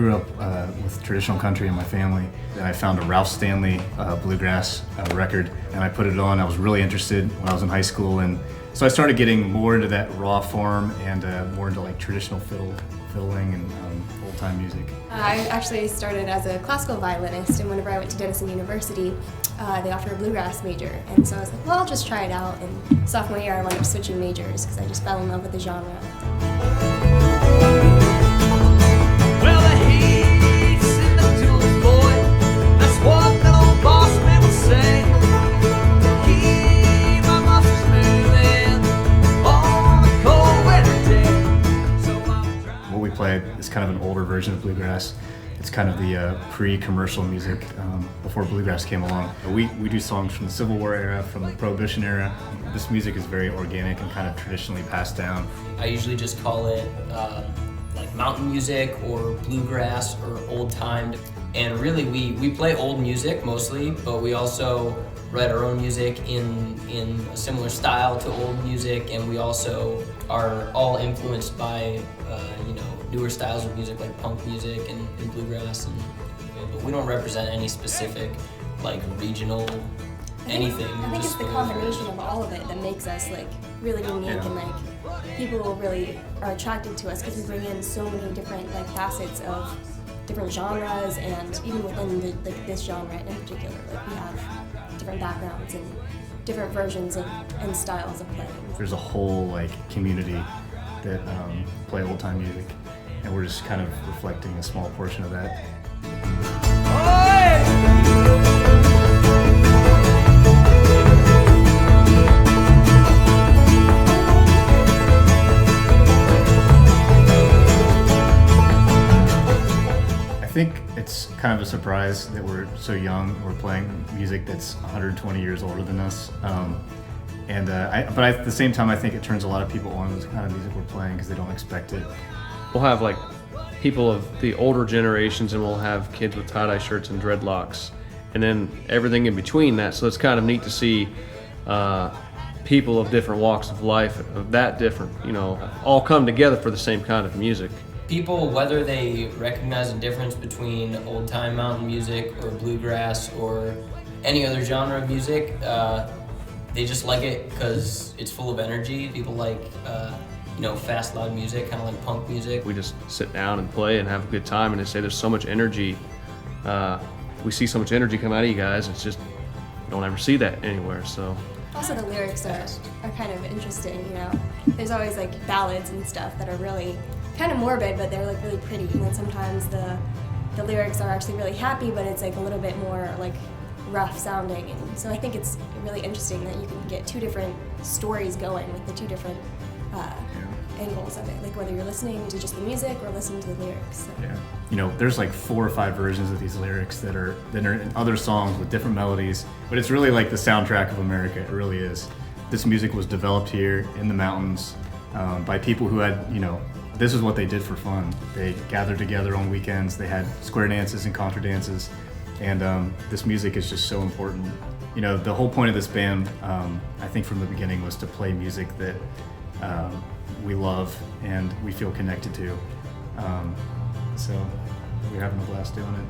grew up with traditional country in my family, and I found a Ralph Stanley bluegrass record, and I put it on. I was really interested when I was in high school, and so I started getting more into that raw form and more into like traditional fiddling and old-time music. I actually started as a classical violinist, and whenever I went to Denison University, they offered a bluegrass major, and so I was like, well, I'll just try it out. And sophomore year, I wound up switching majors because I just fell in love with the genre. Well, the heat's in the tools, boy. That's what that old boss man would say. Keep my muscles moving on a cold winter day. So I'm trying. What we play is kind of an older version of bluegrass. It's kind of the pre-commercial music before bluegrass came along. We do songs from the Civil War era, from the Prohibition era. This music is very organic and kind of traditionally passed down. I usually just call it like mountain music or bluegrass or old timed. And really we play old music mostly, but we also write our own music in a similar style to old music, and we also are all influenced by newer styles of music like punk music and bluegrass, but we don't represent any specific like regional anything. I think it's the combination of all of it that makes us like really unique, and like people really are attracted to us because we bring in so many different like facets of different genres, and even within this genre in particular, like we have different backgrounds and different versions and styles of playing. There's a whole like community that play old-time music, and we're just kind of reflecting a small portion of that. I think it's kind of a surprise that we're so young. We're playing music that's 120 years older than us. But at the same time, I think it turns a lot of people on with the kind of music we're playing because they don't expect it. We'll have like people of the older generations, and we'll have kids with tie-dye shirts and dreadlocks, and then everything in between that. So it's kind of neat to see people of different walks of life, of that different, all come together for the same kind of music. People, whether they recognize the difference between old-time mountain music or bluegrass or any other genre of music, they just like it because it's full of energy. People like fast, loud music, kind of like punk music. We just sit down and play and have a good time, and they say there's so much energy. We see so much energy come out of you guys. It's just, you don't ever see that anywhere, so. Also the lyrics are kind of interesting, There's always like ballads and stuff that are really kind of morbid, but they're like really pretty. And then sometimes the lyrics are actually really happy, but it's like a little bit more like rough sounding. And so I think it's really interesting that you can get two different stories going with the two different angles of it, like whether you're listening to just the music or listening to the lyrics. So. Yeah, there's like 4 or 5 versions of these lyrics that are in other songs with different melodies, but it's really like the soundtrack of America. It really is. This music was developed here in the mountains by people who had, this is what they did for fun. They gathered together on weekends. They had square dances and contra dances, and this music is just so important. The whole point of this band, I think from the beginning, was to play music that we love and we feel connected to. So we're having a blast doing it.